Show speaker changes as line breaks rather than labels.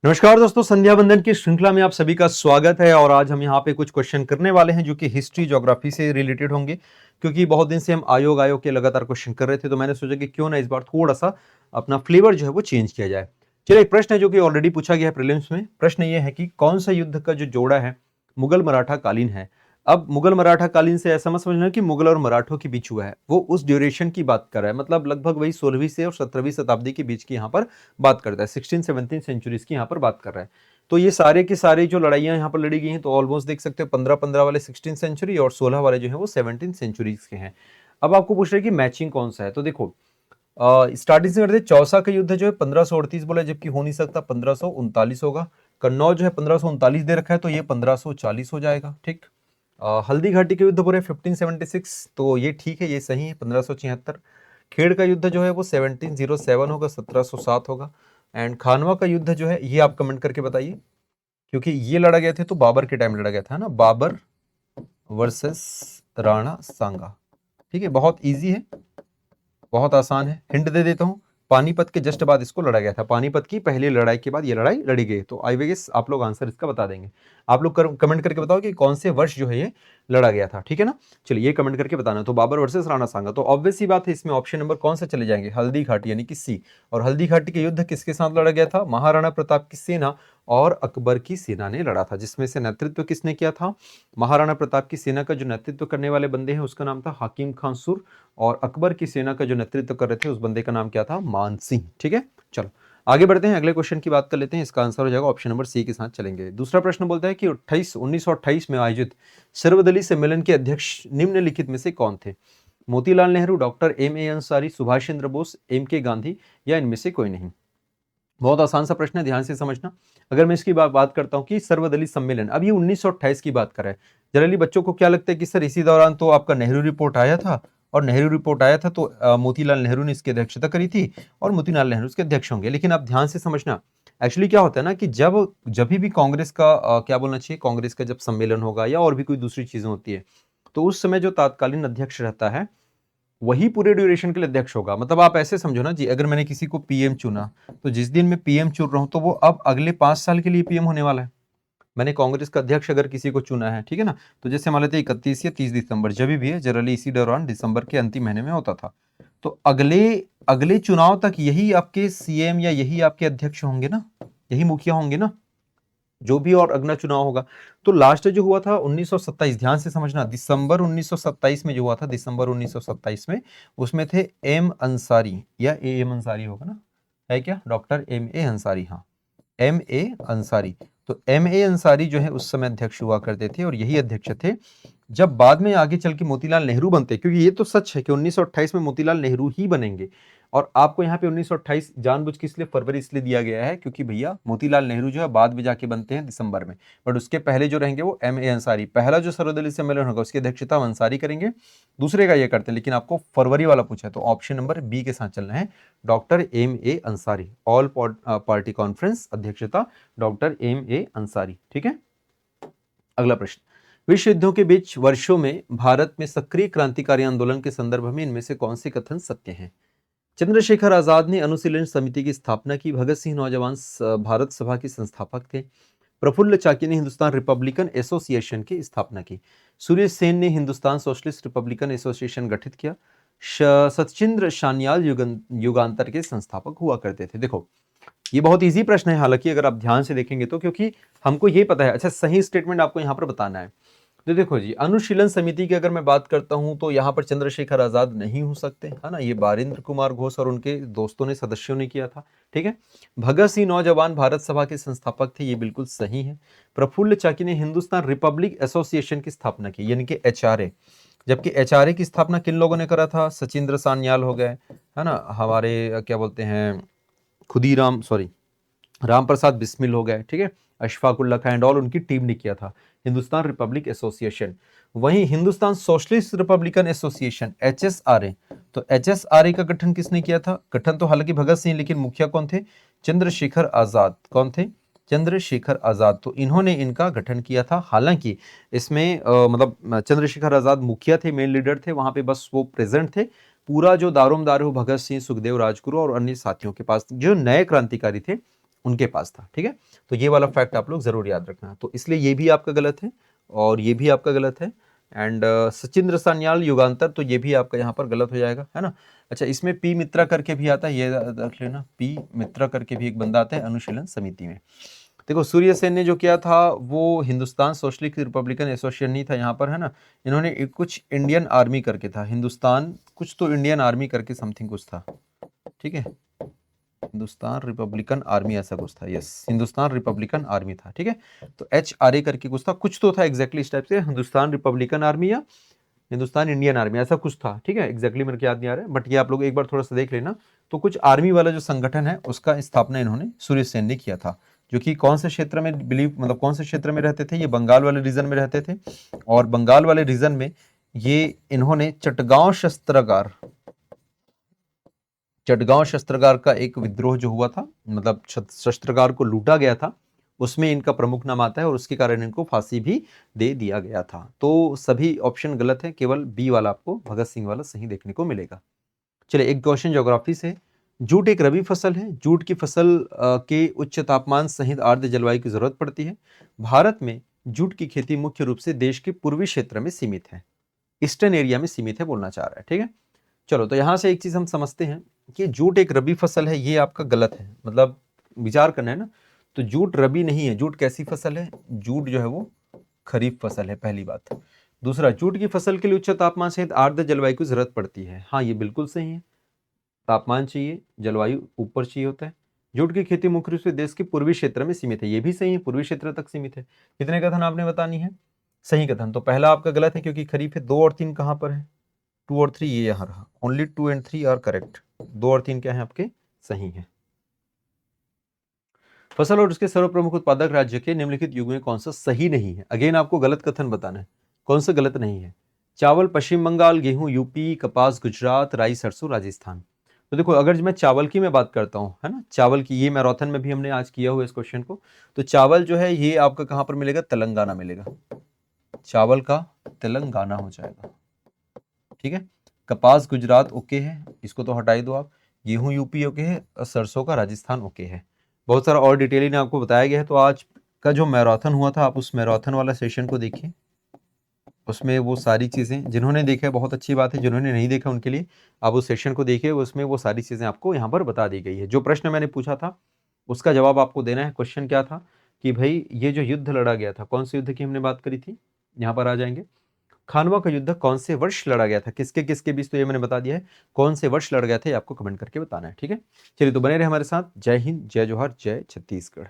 नमस्कार दोस्तों, संध्या वंदन की श्रृंखला में आप सभी का स्वागत है। और आज हम यहाँ पे कुछ क्वेश्चन करने वाले हैं जो कि हिस्ट्री ज्योग्राफी से रिलेटेड होंगे, क्योंकि बहुत दिन से हम आयोग के लगातार क्वेश्चन कर रहे थे। तो मैंने सोचा कि क्यों ना इस बार थोड़ा सा अपना फ्लेवर जो है वो चेंज किया जाए। चलिए, एक प्रश्न है जो कि ऑलरेडी पूछा गया है प्रीलिम्स में। प्रश्न ये है कि कौन सा युद्ध का जो जोड़ा है मुगल मराठा कालीन है। अब मुगल मराठा कालीन से ऐसा मत समझना कि मुगल और मराठों के बीच हुआ है, वो उस ड्यूरेशन की बात कर रहा है। मतलब लगभग वही 16वीं से और 17वीं शताब्दी के बीच की यहाँ पर बात करता है। 16-17 सेंचुरीज की यहाँ पर बात कर रहा है। तो ये सारे की सारी जो लड़ाइयाँ यहाँ पर लड़ी गई हैं, तो ऑलमोस्ट देख सकते हो 15-15 वाले 16 सेंचुरी और 16 वाले जो है वो 17 सेंचुरीज के हैं। अब आपको पूछ रहे हैं कि मैचिंग कौन सा है। तो देखो, स्टार्टिंग से करते, चौसा का युद्ध जो है 1538 बोला, जबकि हो नहीं सकता, 1539 होगा। कन्नौज जो है 1539 दे रखा है, तो ये 1540 हो जाएगा। ठीक। हल्दी घाटी के युद्ध पूरे 1576, तो ये ठीक है, ये सही है, 1576। खेड़ का युद्ध जो है वो 1707 होगा, 1707 होगा। एंड खानवा का युद्ध जो है, ये आप कमेंट करके बताइए, क्योंकि ये लड़ा गया थे तो बाबर के टाइम लड़ा गया था ना, बाबर वर्सेस राणा सांगा। ठीक है, बहुत इजी है, बहुत आसान है। हिंट दे देता हूं, पानीपत के जस्ट बाद इसको लड़ा गया था। पानीपत की पहली लड़ाई के बाद ये लड़ाई लड़ी गई। तो आई गेस आप लोग आंसर इसका बता देंगे। आप लोग कमेंट करके बताओ कि कौन से वर्ष जो है ये लड़ा गया था। ठीक है ना। चलिए, ये कमेंट करके बताना। तो बाबर वर्सेस राणा सांगा, तो ऑब्वियस सी बात है, इसमें ऑप्शन नंबर कौन सा चले जाएंगे, हल्दी घाटी यानी कि सी। और हल्दी घाटी के युद्ध किसके साथ लड़ा गया था, महाराणा प्रताप की सेना और अकबर की सेना ने लड़ा था, जिसमें से नेतृत्व किसने किया था, महाराणा प्रताप की सेना का जो नेतृत्व करने वाले बंदे हैं उसका नाम था हाकिम खान सुर, और अकबर की सेना का जो नेतृत्व कर रहे थे उस बंदे का नाम क्या था, मान सिंह। ठीक है, चलो आगे बढ़ते हैं, अगले क्वेश्चन की बात कर लेते हैं। इसका आंसर हो जाएगा ऑप्शन नंबर सी के साथ चलेंगे। दूसरा प्रश्न बोलता है कि 1928 में आयोजित सर्वदलीय सम्मेलन के अध्यक्ष निम्नलिखित में से कौन थे, Motilal Nehru, doctor M A Ansari, Subhash Chandra Bose, M K Gandhi, या इनमें से कोई नहीं। बहुत आसान सा प्रश्न है, ध्यान से समझना। अगर मैं इसकी बात करता हूं कि सर्वदलीय सम्मेलन, अब ये 1928 की बात कर रहा है। जनरली बच्चों को क्या लगता है कि सर इसी दौरान तो आपका नेहरू रिपोर्ट आया था, और नेहरू रिपोर्ट आया था तो मोतीलाल नेहरू ने इसकी अध्यक्षता करी थी, और मोतीलाल नेहरू इसके अध्यक्ष होंगे। लेकिन आप ध्यान से समझना, एक्चुअली क्या होता है ना कि जब जब भी कांग्रेस का क्या बोलना चाहिए, कांग्रेस का जब सम्मेलन होगा या और भी कोई दूसरी चीजें होती है, तो उस समय जो तात्कालीन अध्यक्ष रहता है वही पूरे ड्यूरेशन के लिए अध्यक्ष होगा। मतलब आप ऐसे समझो ना जी, अगर मैंने किसी को पीएम चुना, तो जिस दिन मैं पीएम चुन रहा हूं तो वो अब अगले 5 साल के लिए पीएम होने वाला है। मैंने कांग्रेस का अध्यक्ष अगर किसी को चुना है, ठीक है ना, तो जैसे मान लेते 31 या 30 दिसंबर, जब भी है, जनरली इसी दौरान दिसंबर के अंतिम महीने में होता था, तो अगले अगले चुनाव तक यही आपके सीएम या यही आपके अध्यक्ष होंगे ना, यही मुखिया होंगे ना, जो भी और अगला चुनाव होगा। तो लास्ट जो हुआ था 1927, ध्यान से समझना, दिसंबर 1927 में जो हुआ था, दिसंबर 1927 में, उसमें थे एम अंसारी, या ए एम अंसारी होगा ना, है क्या, डॉक्टर एम ए अंसारी, हाँ, एम ए अंसारी। तो एम ए अंसारी जो है उस समय अध्यक्ष हुआ करते थे, और यही अध्यक्ष थे जब बाद में आगे चल के मोतीलाल नेहरू बनते, क्योंकि ये तो सच है कि 1928 में मोतीलाल नेहरू ही बनेंगे। और आपको यहाँ पे 1928 जानबूझ के इसलिए फरवरी इसलिए दिया गया है क्योंकि भैया मोतीलाल नेहरू जो है बाद में जाके बनते हैं दिसंबर में, बट उसके पहले जो रहेंगे वो एम ए अंसारी। पहला जो सर्वदलीय सम्मेलन होगा उसकी अध्यक्षता हम अंसारी करेंगे, दूसरे का ये करते हैं, लेकिन आपको फरवरी वाला पूछा है तो ऑप्शन नंबर बी के साथ चलना है, doctor M A Ansari. All party conference अध्यक्षता डॉक्टर एम ए अंसारी। ठीक है, अगला प्रश्न, विश्व युद्धों के बीच वर्षों में भारत में सक्रिय क्रांतिकारी आंदोलन के संदर्भ में इनमें से कौन से कथन सत्य हैं। चंद्रशेखर आजाद ने अनुशीलन समिति की स्थापना की, भगत सिंह नौजवान भारत सभा के संस्थापक थे, प्रफुल्ल चाकी ने हिंदुस्तान रिपब्लिकन एसोसिएशन की स्थापना की, सूर्य सेन ने हिंदुस्तान सोशलिस्ट रिपब्लिकन एसोसिएशन गठित किया, सचिंद्र शान्याल युगांतर के संस्थापक हुआ करते थे। देखो, ये बहुत इजी प्रश्न है, हालांकि अगर आप ध्यान से देखेंगे तो, क्योंकि हमको ये पता है। अच्छा, सही स्टेटमेंट आपको यहाँ पर बताना है। तो देखो जी, अनुशीलन समिति की अगर मैं बात करता हूं तो यहाँ पर चंद्रशेखर आजाद नहीं हो सकते, है ना, ये बारिंद्र कुमार घोष और उनके दोस्तों ने, सदस्यों ने किया था। ठीक है, भगत सिंह नौजवान भारत सभा के संस्थापक थे, ये बिल्कुल सही है। प्रफुल्ल चाकी ने हिंदुस्तान रिपब्लिक एसोसिएशन की स्थापना की, यानी कि एचआरए, जबकि एचआरए की स्थापना किन लोगों ने करा था, सचिंद्र सान्याल हो गए, है ना, हमारे क्या बोलते हैं, खुदीराम, सॉरी, राम प्रसाद बिस्मिल हो गए, ठीक है, अशफाक उल्ला खां एंड ऑल, उनकी टीम ने किया था हिंदुस्तान रिपब्लिक एसोसिएशन। वहीं Hindustan socialist Republican association HSRA, तो एचएसआरए का गठन किसने किया था, गठन तो हालांकि भगत सिंह, लेकिन मुखिया कौन थे, चंद्रशेखर आजाद। कौन थे, चंद्रशेखर आजाद, तो इन्होंने इनका गठन किया था। हालांकि इसमें मतलब चंद्रशेखर आजाद मुखिया थे, मेन लीडर थे, वहां पे बस वो प्रेजेंट थे। पूरा जो दारोमदार हो भगत सिंह, सुखदेव, राजगुरु और अन्य साथियों के पास, जो नए क्रांतिकारी थे उनके पास था। ठीक है, तो ये वाला फैक्ट आप लोग जरूर याद रखना। तो इसलिए ये भी आपका गलत है और ये भी आपका गलत है। एंड सचिंद्र सान्याल युगांतर, तो ये भी आपका यहाँ पर गलत हो जाएगा, है ना। अच्छा, इसमें पी मित्रा करके भी आता है, ये रख लेना, पी मित्रा करके भी एक बंदा आता है अनुशीलन समिति में। देखो, सूर्य सेन ने जो किया था वो हिंदुस्तान सोशलिस्ट रिपब्लिकन एसोसिएशन नहीं था यहाँ पर, है ना। इन्होंने कुछ इंडियन आर्मी करके था, हिंदुस्तान कुछ तो इंडियन आर्मी करके समथिंग कुछ था। ठीक है, हिंदुस्तान रिपब्लिकन आर्मी ऐसा कुछ था, यस, हिंदुस्तान रिपब्लिकन आर्मी था। ठीक है, तो HRA करके कुछ था, कुछ तो था एग्जैक्टली इस टाइप से, हिंदुस्तान रिपब्लिकन आर्मी या हिंदुस्तान इंडियन आर्मी ऐसा कुछ था। ठीक है, एग्जैक्टली मेरे को याद नहीं आ रहा है, बट ये आप लोग एक बार थोड़ा सा देख लेना। तो कुछ आर्मी वाला जो संगठन है उसका स्थापना इन्होंने सूर्य सेन ने किया था, जो कि कौन से क्षेत्र में बिलीव, मतलब कौन से क्षेत्र में रहते थे, ये बंगाल वाले रीजन में रहते थे। और बंगाल वाले रीजन में ये इन्होंने चटगांव शस्त्रागार का एक विद्रोह जो हुआ था, मतलब शस्त्रागार को लूटा गया था, उसमें इनका प्रमुख नाम आता है और उसके कारण इनको फांसी भी दे दिया गया था। तो सभी ऑप्शन गलत है, केवल बी वाला आपको भगत सिंह वाला सही देखने को मिलेगा। चलिए, एक क्वेश्चन ज्योग्राफी से। जूट एक रबी फसल है। जूट की फसल के उच्च तापमान सहित आर्द्र जलवायु की जरूरत पड़ती है। भारत में जूट की खेती मुख्य रूप से देश के पूर्वी क्षेत्र में सीमित है, ईस्टर्न एरिया में सीमित है बोलना चाह रहा है। ठीक है, चलो, तो यहां से एक चीज हम समझते हैं कि जूट एक रबी फसल है, ये आपका गलत है, मतलब विचार करना है ना। तो जूट रबी नहीं है, जूट कैसी फसल है, जूट जो है वो खरीफ फसल है, पहली बात। दूसरा, जूट की फसल के लिए उच्च तापमान सहित आर्द्र जलवायु की जरूरत पड़ती है। हाँ, ये बिल्कुल सही है, तापमान चाहिए, जलवायु ऊपर चाहिए होता है। जूट की खेती मुख्य रूप से देश के पूर्वी क्षेत्र में सीमित है, ये भी सही है, पूर्वी क्षेत्र तक सीमित है। कितने कथन आपने बतानी है, सही कथन। तो पहला आपका गलत है क्योंकि खरीफ है। 2 और 3 कहां पर है, 2 और 3 ये यहाँ रहा, ओनली 2 एंड 3 आर करेक्ट। 2 और 3 क्या है आपके, सही है। फसल और उसके सर्व प्रमुख उत्पादक राज्य के निम्नलिखित युग में कौन सा सही नहीं है। अगेन आपको गलत कथन बताना है, कौन सा गलत नहीं है। चावल पश्चिम बंगाल, गेहूं यूपी, कपास गुजरात, राई सरसों राजस्थान। तो देखो, अगर मैं चावल की मैं बात करता हूँ, है ना, चावल की, ये मैराथन में भी हमने आज किया हुआ इस क्वेश्चन को। तो चावल जो है ये आपका कहां पर मिलेगा, तेलंगाना मिलेगा, चावल का तेलंगाना हो जाएगा। ठीक है, कपास गुजरात ओके है, इसको तो हटाई दो आप। गेहूं यूपी ओके है और सरसों का राजस्थान ओके है। बहुत सारा और डिटेल ने आपको बताया गया है। तो आज का जो मैराथन हुआ था, आप उस मैराथन वाला सेशन को देखिए, उसमें वो सारी चीज़ें, जिन्होंने देखा है बहुत अच्छी बात है, जिन्होंने नहीं देखा उनके लिए आप उस सेशन को देखिए, उसमें वो सारी चीज़ें आपको यहाँ पर बता दी गई है। जो प्रश्न मैंने पूछा था उसका जवाब आपको देना है। क्वेश्चन क्या था कि भाई ये जो युद्ध लड़ा गया था, कौन से युद्ध की हमने बात करी थी, यहाँ पर आ जाएंगे। खानवा का युद्ध कौन से वर्ष लड़ा गया था, किसके किसके बीच, तो ये मैंने बता दिया है। कौन से वर्ष लड़ गया था, आपको कमेंट करके बताना है। ठीक है, चलिए, तो बने रहे हमारे साथ। जय हिंद, जय जोहार, जय छत्तीसगढ़।